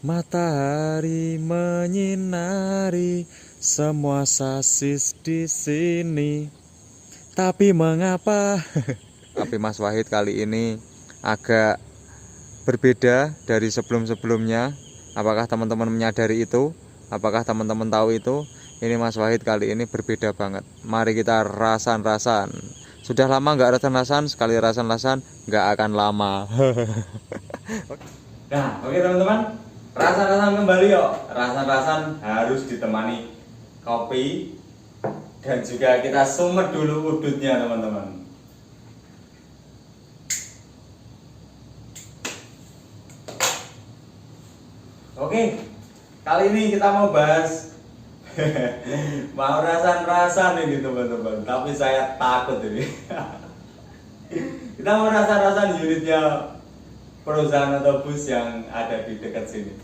Matahari menyinari semua sasis di sini. Tapi mengapa? Tapi Mas Wahid kali ini agak berbeda dari sebelum-sebelumnya. Apakah teman-teman menyadari itu? Apakah teman-teman tahu itu? Ini Mas Wahid kali ini berbeda banget. Mari kita rasan-rasan. Sudah lama nggak rasan-rasan, sekali rasan-rasan nggak akan lama. Nah, oke teman-teman, rasan-rasan kembali yuk. Rasan-rasan harus ditemani kopi dan juga kita sumet dulu udutnya teman-teman. Oke, kali ini kita mau bahas mau rasan-rasan ini teman-teman, tapi saya takut ini. Kita mau rasan-rasan unitnya perusahaan atau bus yang ada di dekat sini,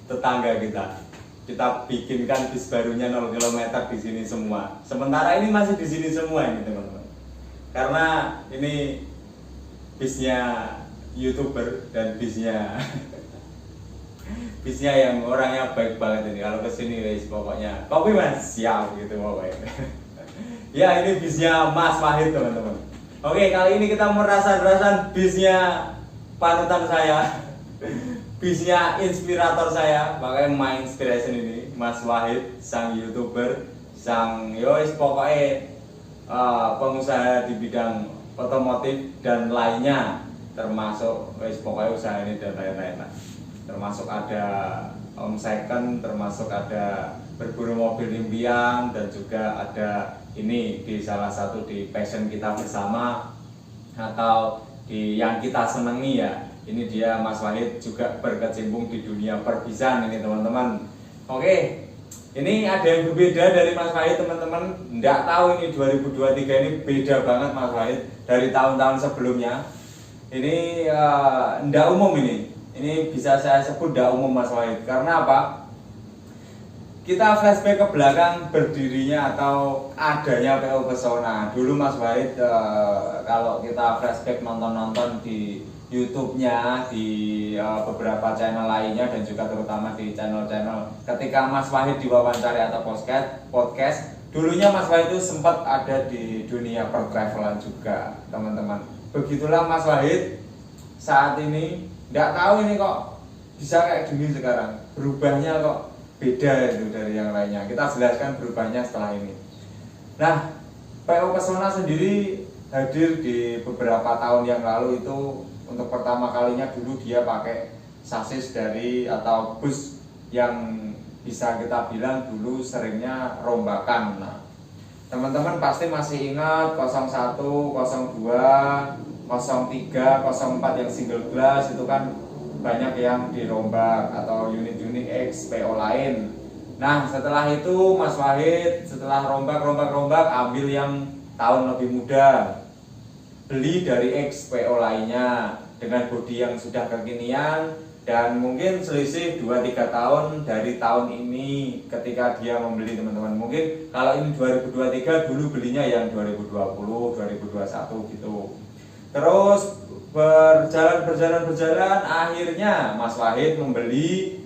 tetangga kita bikinkan bis barunya 0 km di sini semua. Sementara ini masih di sini semua ini teman-teman, karena ini bisnya YouTuber dan bisnya bisnya yang orangnya baik banget ini. Kalau kesini guys pokoknya kopi mas siap gitu pokoknya. Ya ini bisnya Mas Wahid teman-teman. Oke, kali ini kita mau rasan-rasan bisnya panutan saya, bisnya inspirator saya, makanya my inspiration ini Mas Wahid, sang YouTuber, sang yois pokoknya pengusaha di bidang otomotif dan lainnya, termasuk yois pokoknya usaha ini dan lain-lain, termasuk ada second, termasuk ada berburu mobil impian, dan juga ada ini di salah satu di passion kita bersama atau di yang kita senangi ya. Ini dia Mas Wahid juga berkecimpung di dunia perbisan ini teman-teman. Oke, ini ada yang berbeda dari Mas Wahid teman-teman. Nggak tahu ini 2023 ini beda banget Mas Wahid dari tahun-tahun sebelumnya. Ini nggak umum ini. Ini bisa saya sebut nggak umum Mas Wahid. Karena apa? Kita flashback ke belakang berdirinya atau adanya PO Pesona. Dulu Mas Wahid kalau kita flashback nonton-nonton di YouTube-nya, di beberapa channel lainnya dan juga terutama di channel-channel ketika Mas Wahid diwawancara atau podcast, dulunya Mas Wahid itu sempat ada di dunia pertravelan juga, teman-teman. Begitulah Mas Wahid saat ini, nggak tahu ini kok bisa kayak gini sekarang. Berubahnya kok beda itu dari yang lainnya. Kita jelaskan berubahnya setelah ini. Nah, PO Pesona sendiri hadir di beberapa tahun yang lalu itu untuk pertama kalinya. Dulu dia pakai sasis dari atau bus yang bisa kita bilang dulu seringnya rombakan. Nah, teman-teman pasti masih ingat 01, 02, 03, 04 yang single glass itu kan banyak yang dirombak atau unit-unit X PO lain. Nah setelah itu Mas Wahid setelah rombak ambil yang tahun lebih muda, beli dari X PO lainnya dengan bodi yang sudah kekinian dan mungkin selisih 2-3 tahun dari tahun ini ketika dia membeli teman-teman. Mungkin kalau ini 2023 dulu belinya yang 2020, 2021 gitu. Terus berjalan akhirnya Mas Wahid membeli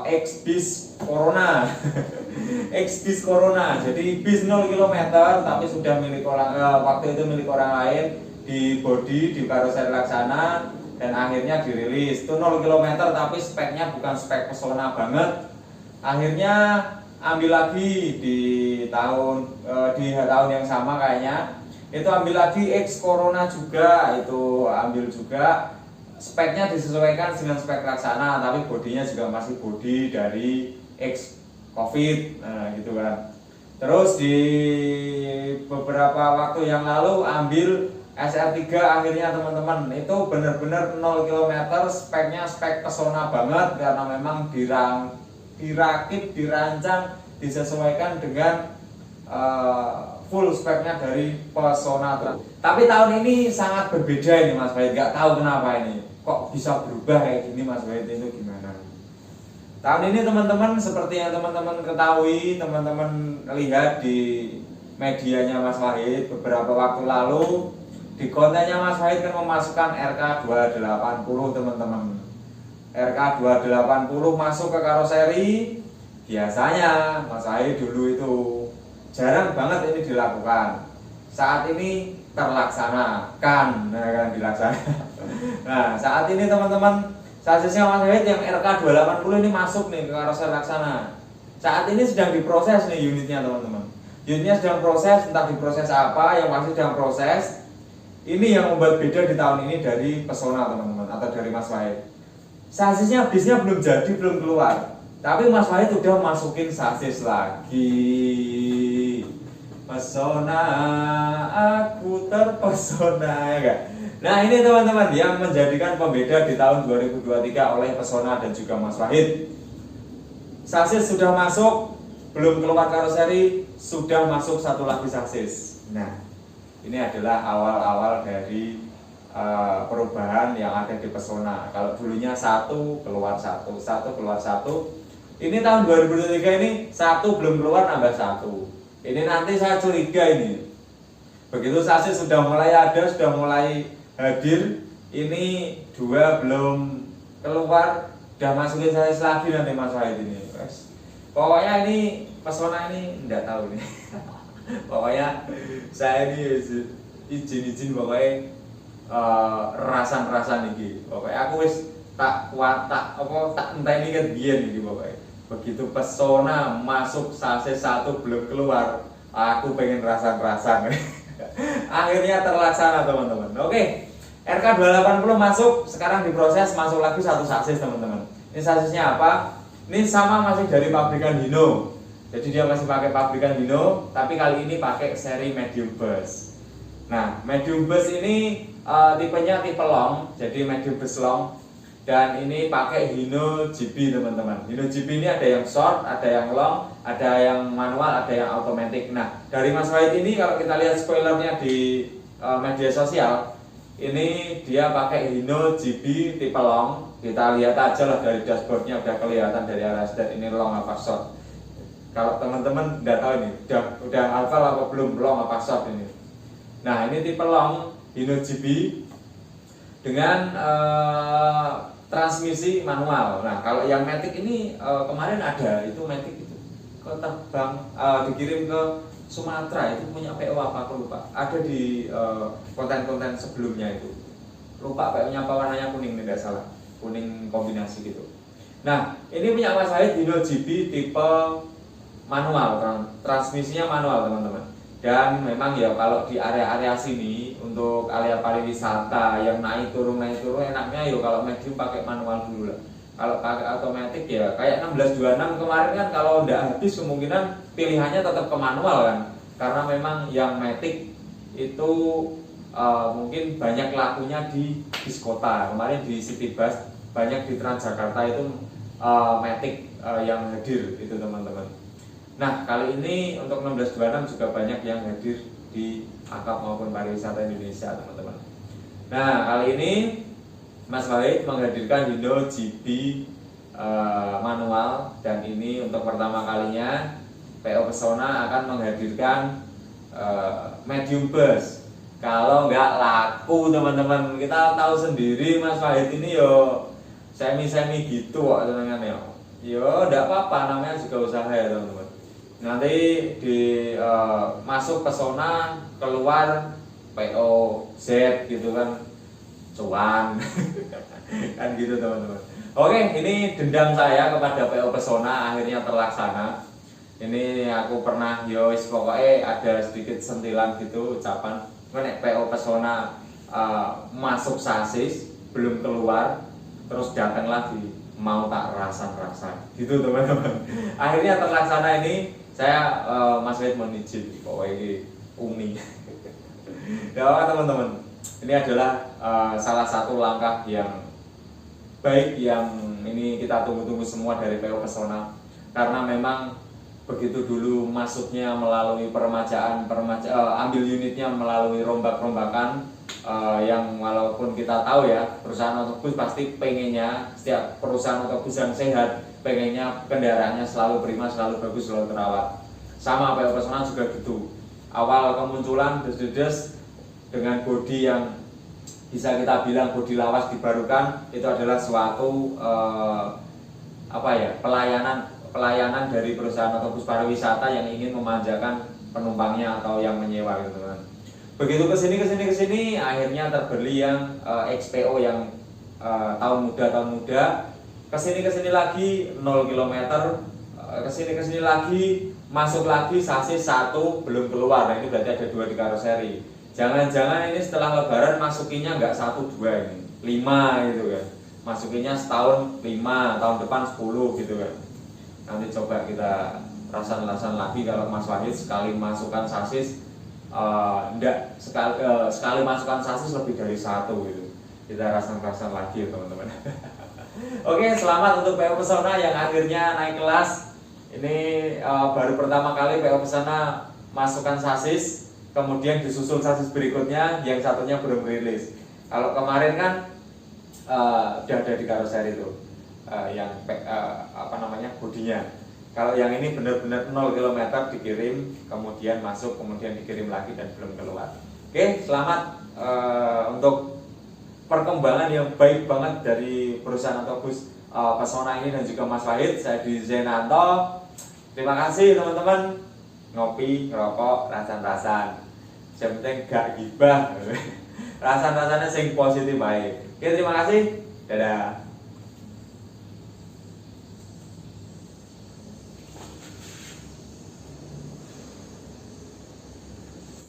X-Bis Corona. X-Bis Corona. Jadi bis 0 km tapi sudah milik orang waktu itu milik orang lain, di bodi, di karoseri laksana dan akhirnya dirilis. Itu 0 km tapi speknya bukan spek Pesona banget. Akhirnya ambil lagi di tahun yang sama kayaknya. Itu ambil lagi X Corona juga, itu ambil juga speknya disesuaikan dengan spek laksana tapi bodinya juga masih bodi dari X Covid, nah gitu kan. Terus di beberapa waktu yang lalu ambil SR3 akhirnya teman-teman. Itu benar-benar 0 km, speknya spek Pesona banget karena memang dirakit, dirancang, disesuaikan dengan full speknya dari Pesona. Tapi tahun ini sangat berbeda ini Mas Wahid, nggak tahu kenapa ini kok bisa berubah kayak gini Mas Wahid, itu gimana? Tahun ini teman-teman seperti yang teman-teman ketahui, teman-teman lihat di medianya Mas Wahid beberapa waktu lalu, di kontennya Mas Wahid kan memasukkan RK280 teman-teman. RK280 masuk ke karoseri, biasanya Mas Wahid dulu itu jarang banget ini dilakukan. Saat ini terlaksanakan, nah kan dilaksanakan. Nah saat ini teman-teman, sasisnya Mas Wahid yang RK280 ini masuk nih ke karoseri laksana. Saat ini sedang diproses nih unitnya teman-teman. Unitnya sedang proses, entah diproses apa, yang masih sedang proses. Ini yang membuat beda di tahun ini dari Pesona teman-teman, atau dari Mas Wahid. Sasisnya bisnya belum jadi, belum keluar. Tapi Mas Wahid udah masukin sasis lagi. Pesona, aku terpesona, ya kan? Nah ini teman-teman yang menjadikan pembeda di tahun 2023 oleh Pesona dan juga Mas Wahid. Sasis sudah masuk, belum keluar karoseri, sudah masuk satu lagi sasis. Nah ini adalah awal-awal dari perubahan yang ada di Pesona. Kalau dulunya satu keluar satu, satu keluar satu. Ini tahun 2023 ini satu belum keluar nambah satu. Ini nanti saya curiga ini. Begitu sasis sudah mulai ada, sudah mulai hadir, ini dua belum keluar, udah masukin sasis lagi nanti Mas Wahid ini. Pokoknya ini Pesona ini enggak tahu nih. Pokoknya saya ini izin pokoknya rasan-rasan iki. Pokoknya aku wis tak enteni ket biyen iki pokoknya. Begitu Pesona masuk sasis satu belum keluar, aku pengen rasan-rasan. Akhirnya terlaksana teman-teman. Oke. RK280 masuk, sekarang diproses, masuk lagi satu sasis teman-teman. Ini sasisnya apa? Ini sama masih dari pabrikan Hino. Jadi dia masih pakai pabrikan Hino, tapi kali ini pakai seri medium bus. Nah, medium bus ini tipenya tipe long, jadi medium bus long. Dan ini pakai Hino GB teman-teman. Hino GB ini ada yang short, ada yang long, ada yang manual, ada yang automatic. Nah, dari Mas Wahid ini kalau kita lihat spoilernya di media sosial, ini dia pakai Hino GB tipe long. Kita lihat aja lah dari dashboardnya udah kelihatan dari arah start ini long apa short. Kalau teman-teman udah tahu ini, udah hafal apa belum long apa short ini. Nah, ini tipe long Hino GB dengan transmisi manual. Nah, kalau yang matic ini kemarin ada, itu matic itu ke terbang dikirim ke Sumatera, itu punya PO apa aku lupa. Ada di konten-konten sebelumnya itu. Lupa PO-nya apa, warnanya kuning tidak salah. Kuning kombinasi gitu. Nah, ini punya Mas Wahid Hino GB tipe manual, transmisinya manual teman-teman. Dan memang ya kalau di area-area sini untuk area pariwisata yang naik turun enaknya ya kalau medium pakai manual dulu lah. Kalau pakai otomatis ya kayak 1626 kemarin kan kalau udah habis kemungkinan pilihannya tetap ke manual kan. Karena memang yang matic itu mungkin banyak lakunya di bis kota. Kemarin di City Bus, banyak di Transjakarta itu matic yang hadir itu teman-teman. Nah, kali ini untuk 1626 juga banyak yang hadir di akap maupun pariwisata Indonesia, teman-teman. Nah, kali ini Mas Wahid menghadirkan Hino GB manual, dan ini untuk pertama kalinya PO Pesona akan menghadirkan medium bus. Kalau nggak laku, teman-teman, kita tahu sendiri Mas Wahid ini yo semi-semi gitu kok teman-teman ya. Yo, enggak apa-apa, namanya juga usaha ya, teman-teman. Nanti di masuk Pesona, keluar PO Z gitu kan, cuan. Kan gitu teman-teman. Oke, ini dendam saya kepada PO Pesona akhirnya terlaksana. Ini aku pernah pokoknya ada sedikit sentilan gitu ucapan, nek PO Pesona masuk sasis belum keluar, terus datang lagi mau tak rasan-rasan gitu teman-teman. Akhirnya terlaksana ini. Saya Mas Wahid mohon izin pokoknya ini umi. Ya teman-teman, ini adalah salah satu langkah yang baik yang ini kita tunggu-tunggu semua dari PO Pesona. Karena memang begitu dulu masuknya melalui peremajaan, ambil unitnya melalui rombak-rombakan, yang walaupun kita tahu ya perusahaan otobus pasti pengennya setiap perusahaan otobus yang sehat pengennya kendaraannya selalu prima, selalu bagus, selalu terawat. Sama PO Pesona juga gitu. Awal kemunculan des dengan bodi yang bisa kita bilang bodi lawas dibarukan, itu adalah suatu pelayanan dari perusahaan otobus pariwisata yang ingin memanjakan penumpangnya atau yang menyewa gitu kan. Begitu kesini akhirnya terbeli yang XPO yang tahun muda, kesini lagi 0 km, kesini lagi masuk lagi sasis 1 belum keluar. Nah, ini berarti ada 2 di karoseri. Jangan-jangan ini setelah lebaran masukinya nggak 1 2 ini 5 gitu kan, masukinya setahun 5, tahun depan 10 gitu kan. Nanti coba kita rasan lagi kalau Mas Wahid sekali masukkan sasis sekali masukkan sasis lebih dari 1 gitu. Kita rasan lagi teman-teman. Oke, selamat untuk PO Pesona yang akhirnya naik kelas. Ini baru pertama kali PO Pesona masukkan sasis, kemudian disusul sasis berikutnya, yang satunya belum rilis. Kalau kemarin kan udah ada di karoseri itu yang bodinya. Kalau yang ini benar-benar 0 km dikirim, kemudian masuk, kemudian dikirim lagi dan belum keluar. Oke, selamat untuk perkembangan yang baik banget dari perusahaan otobus Pesona ini dan juga Mas Wahid. Saya di Zenanto. Terima kasih teman-teman. Ngopi, ngerokok, rasan-rasan. Yang penting gak gibah. Rasan-rasannya sing positif baik. Oke, terima kasih. Dadah.